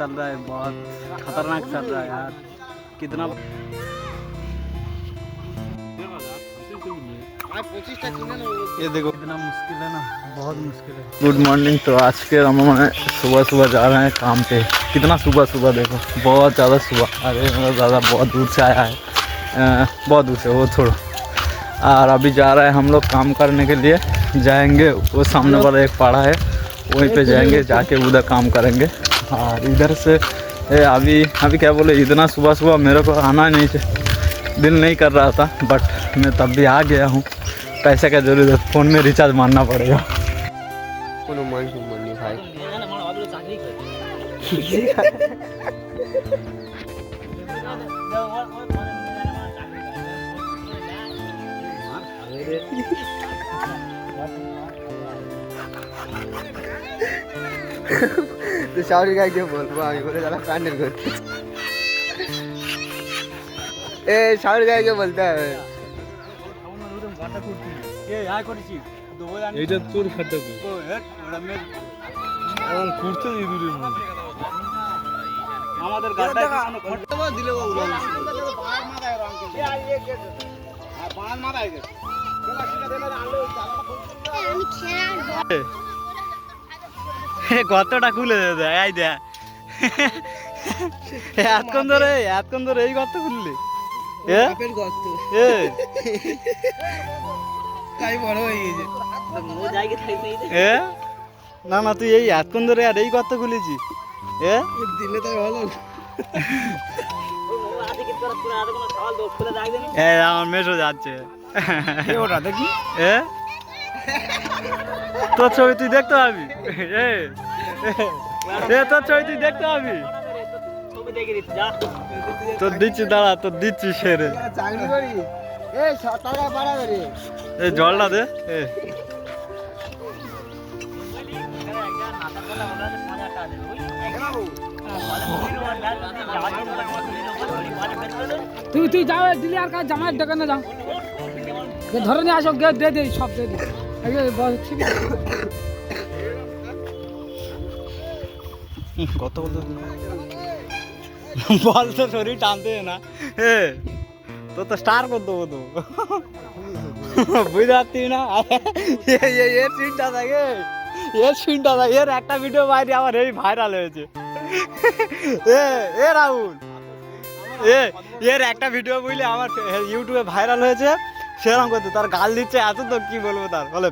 चल रहा है, बहुत खतरनाक चल रहा है यार। कितना ये देखो कितना मुश्किल है ना, बहुत मुश्किल है। Good morning. तो आज के हम सुबह सुबह जा रहे हैं काम पे। कितना सुबह सुबह देखो, बहुत ज़्यादा सुबह। अरे मतलब ज़्यादा बहुत दूर से आया है, बहुत दूर से वो छोड़ो। और अभी जा रहे हैं हम लोग काम करने के लिए। जाएंगे वो सामने वाला एक पाड़ा है, वहीं पे जाएंगे, जाके उधर काम करेंगे। और इधर से अभी क्या बोले, इतना सुबह सुबह मेरे को आना नहीं दिल नहीं कर रहा था, बट मैं तब भी आ गया हूँ। पैसे का जरूरत, फ़ोन में रिचार्ज मारना पड़ेगा। भाई तो शाहरुख का क्यों बोल रहा है, बोले ज़्यादा पैंडल करते। ए शाहरुख का क्यों बोलता है? এইটা তোর খাতা করতে ইঁদুরের মধ্যে আমাদের গাড়িটা দিলে গতটা খুলে দেয়, এই দেখ এতক্ষণ ধরে এই গর্ত খুললি। না না, তুই এই এতক্ষণ ধরে আর এই গর্ত খুলেছি। দিলে তো ভালো। আমার মেসো যাচ্ছে, ওটা দেখি তোর ছবি তুই দেখতে পাবি। তোর ছবি তুই দেখতে পাবি। তোর দিচ্ছি, দাঁড়া তোর দিচ্ছি সেরে। এই জলটা দে। তুই যাও দিলি আর কাজ জামাইয়ের দোকানে যাও, ধরে নিয়ে আসো, দে দে সব দে দে। কত বল তো, শরীর টানতে না। তো তো স্টার করে দেবো তো, বুঝতে পারছি না। এর সিনটা থাকে, এর একটা ভিডিও বাইরে আমার এই ভাইরাল হয়েছে। এ রাহুল, এর একটা ভিডিও বুঝলে আমার ইউটিউবে ভাইরাল হয়েছে। সেরকম করতে তার গাল দিচ্ছে এত, তো কি বলবো, তার বলে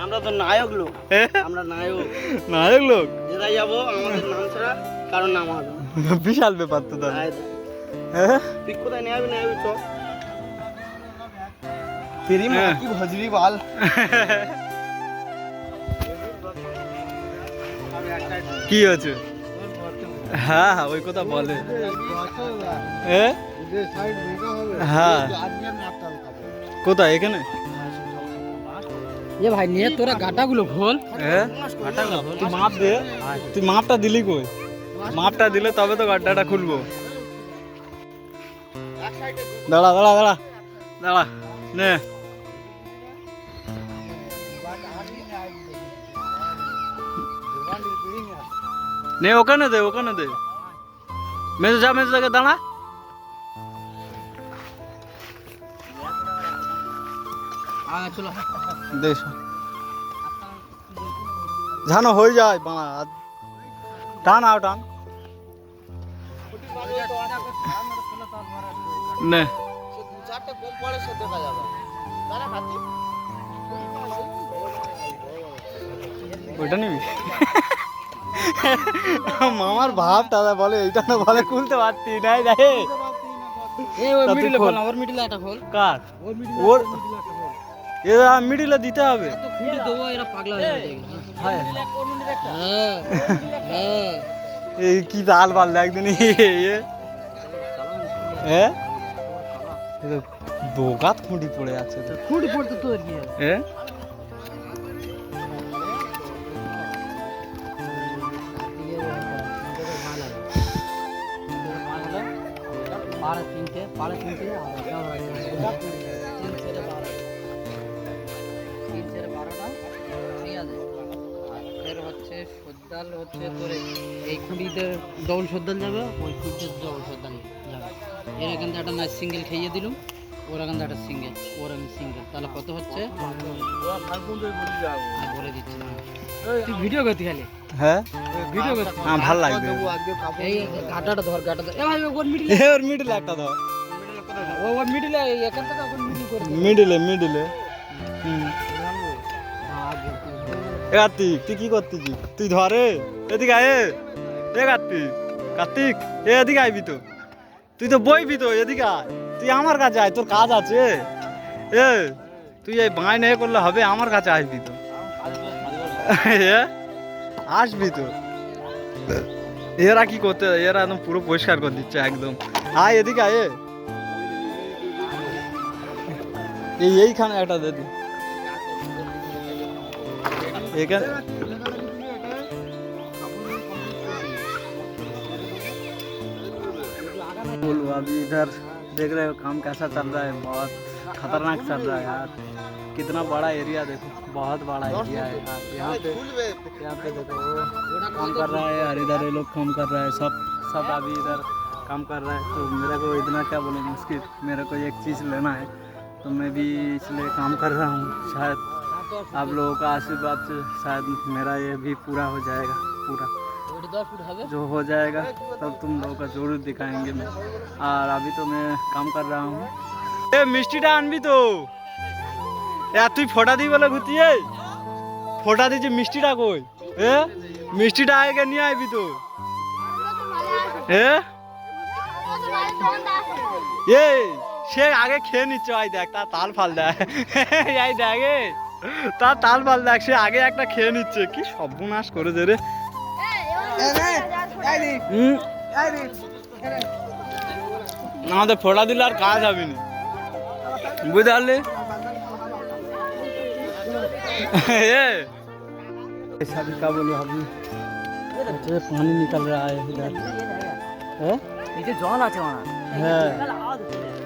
আমরা তো নায়ক লোক, আমরা নায়ক লোক যেটাই যাবো আমাদের নাম ছাড়া কারণ নাম হবে। বিশাল ব্যাপার তো তার। তুই কোথায় নেবি তো তেরি মা কি ভজরি বাল। কি হয়েছে? হ্যাঁ ওই কথা বলে। হ্যাঁ কোথায়? এখানে এ ভাই নিয়ে তোরা গাটাগুলো খোল। তুই মাপ দে, তুই মাপটা দিলি কই? মাপটা দিলে তবে তো গাড্ডাটা খুলবো। দাঁড়া দাঁড়া দাঁড়া দাঁড়া, নে ওখানে দে, ওখানে দে। মেজো যা, মেজো জায়গায় দাঁড়া। দেখ জানো হয়ে যায় বাড়া, টান আও টান নে। ওইটা নিবি? মামার ভাব দাদা বলে এইটা না, বলে খুলতে পারতি নাই রে। কার ওর মিডিলে দিতে হবে। এই কি জাল বাল একদিন বোগাত খুঁটি পড়ে আছে, খুঁটি পড়তে তোর কি? पारा तीन थे और क्या हो रहा है 3 से 12 3 से 12 ठीक है। তাহলে হচ্ছে তোর এই খুঁড়িতে ডবল সর্দাল যাবে, ওই খুঁড়িতে ডবল সর্দাল যাবে। এর এখান থেকে একটা সিঙ্গেল খাইয়ে দিলাম, ওর এখান থেকে একটা সিঙ্গেল, ওর এখানে সিঙ্গেল, তাহলে কত হচ্ছে বলে দিচ্ছি না। তুই ভিডিও করতে খালি হ্যাঁ ভিডিও করতে হ্যাঁ ভাল লাগবে এই গাটাটা ধর, গাটাটা এ ভাই ওর মিডিল, ওর মিডিলে একটা দাও, ওর মিডিলে এখান থেকে ওখানে মিডিল করে দে। মিডিলে এ কার্তিক তুই কি করতেছিস? তুই ধরে এদিকে আয়, এ কার্তিক এদিকে আইবি তো, তুই তো বইবি তো, এদিকে আয়, তুই আমার কাছে আয়, তোর কাজ আছে। এ তুই এই বাঁয় নিয়ে করলে হবে, আমার কাছে আসবি তো, আসবি তো। এরা কি করতে, এরা একদম পুরো পরিষ্কার করে দিচ্ছে একদম। আয় এদিকে আয়, এইখানে একটা দে দি এখানে। बोलो अभी इधर देख रहे हो काम कैसा चल रहा है, बहुत खतरनाक चल रहा है यार। कितना बड़ा एरिया देखो, बहुत बड़ा एरिया है यार। यहाँ पे देखो वो काम कर रहा है और इधर ये लोग काम कर रहा है, सब अभी इधर काम कर रहा है। तो मेरे को इतना क्या बोले मुश्किल, मेरे को एक चीज़ लेना है, तो मैं भी इसलिए काम कर रहा हूँ। शायद आप लोगों का आशीर्वाद से शायद मेरा ये भी पूरा हो जाएगा, पूरा जो हो जाएगा तब तुम लोगों का जरूर दिखाएंगे मैं। और अभी तो मैं काम कर रहा हूँ। ए मिष्टिटा आनबी तो यार, তুই ফোটা দি বলে ঘুরতিয়ে, ফোটা দিছি মিষ্টিটা কই? এ মিষ্টিটা আগে নিয়ে আইবি তো। এ এই সে আগে খেয়ে নিচ্ছে, ভাই দেখ তার তাল ফাল দেয়, এই দেখে তার তাল ফাল দেখ, সে আগে একটা খেয়ে নিচ্ছে। কি সর্বনাশ করেছে রে। আমাদের ফোটা দিলে আর কাজ হবে না, বুঝতে পারলে? शादी का बोलो अभी पानी निकल रहा है इधर, নিচে জল আছে আমার। হ্যাঁ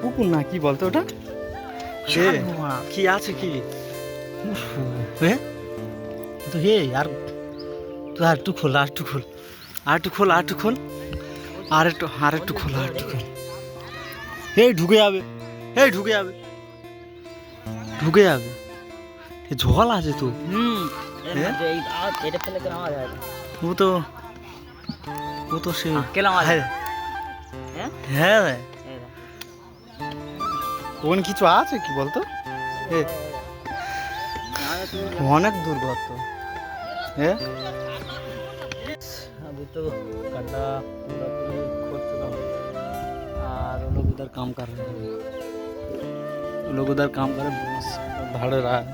পুকুর না কি বলতো ওটা, কি আছে কি তো হে यार, তুই আর একটু খোল, আর একটু খোল, আর একটু খোল, আর একটু খোল, আর একটু খোল, আর একটু খোল। এই ঢুকে যাবে, এই ঢুকে যাবে, ঢুকে যাবে, জল আছে তো। এটা ফেলে কেন আওয়াজ হয়? वो तो से কেন আওয়াজ হয়? হ্যাঁ ওখানে কিছু আছে কি বলতো, অনেক দূর ঘর তো। अभी तो गड्ढा पूरा खोद चुका हूँ और वो लोग उधर काम कर रहे हैं, वो लोग उधर काम कर रहे हैं, धड़ रहा है।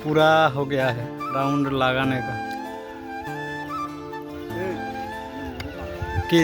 पूरा हो गया है राउंड लगाने का की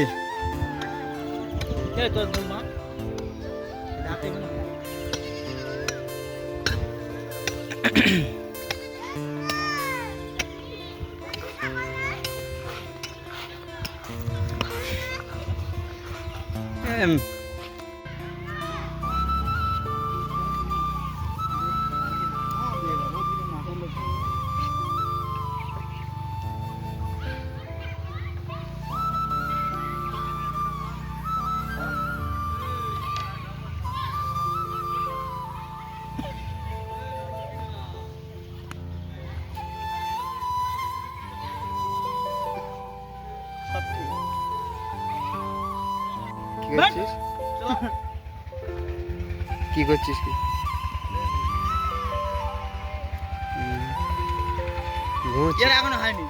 কি করছিস কি? ঘুমাচ্ছি এখনো হয়নি,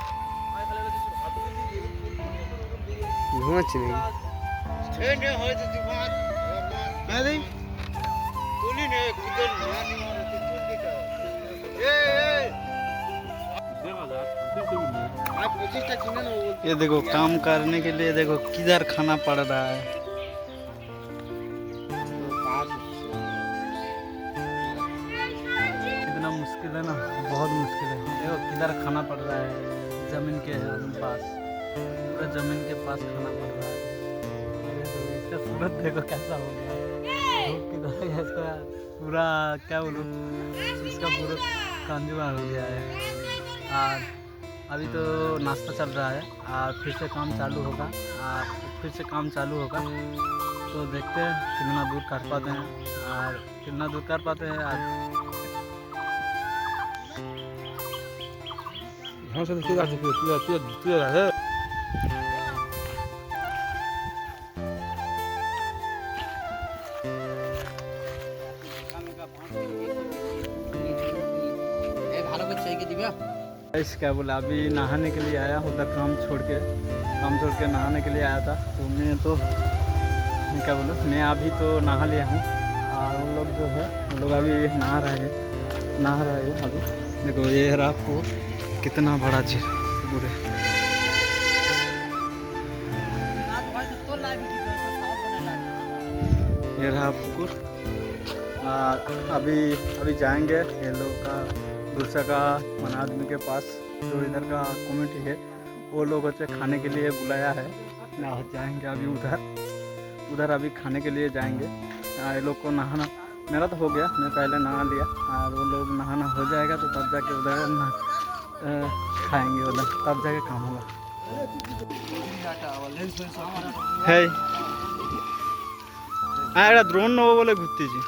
ঘুমাচ্ছি নাকি? ये देखो काम करने के लिए देखो किधर खाना पड़ रहा है। इतना मुश्किल है ना, बहुत मुश्किल है। देखो किधर खाना पड़ रहा है, जमीन के पास, पूरा जमीन के पास खाना पड़ रहा है। इसका सूरत देखो कैसा हो गया। इसका पूरा क्या बोलूँ, इसका पूरा कंज्यूमर हो गया है। और अभी तो नाश्ता चल रहा है और फिर से काम चालू होगा तो देखते हैं कितना दूर कर पाते हैं और कितना दूर कर पाते हैं। और यहाँ से देखिए तुझे है ভালো করছে এগিয়ে দিবা गाइस क्या बोला, अभी नहाने के लिए आया, उधर काम छोड़ के नहाने के लिए आया था। तो मैं क्या बोलूँ, मैं अभी तो नहा लिया हूँ और उन लोग जो है वो लोग अभी नहा रहे हैं अभी। देखो ये रहा आपको कितना बड़ा झील पूरे। ये रहा आपको अभी जाएंगे ये लोग का दूसरा का मन आदमी के पास, जो इधर का कम्युनिटी है वो लोग अच्छे खाने के लिए बुलाया है ना, जाएंगे अभी उधर अभी खाने के लिए जाएंगे। ये लोग को नहाना मेरा तो हो गया, मैं पहले नहा लिया और वो लोग नहाना हो जाएगा तो तब जाके उधर खाएंगे, उधर तब जाके काम होगा। হ্যাঁ একটা দ্রোণ নেবো বলে ঘুরতেছি।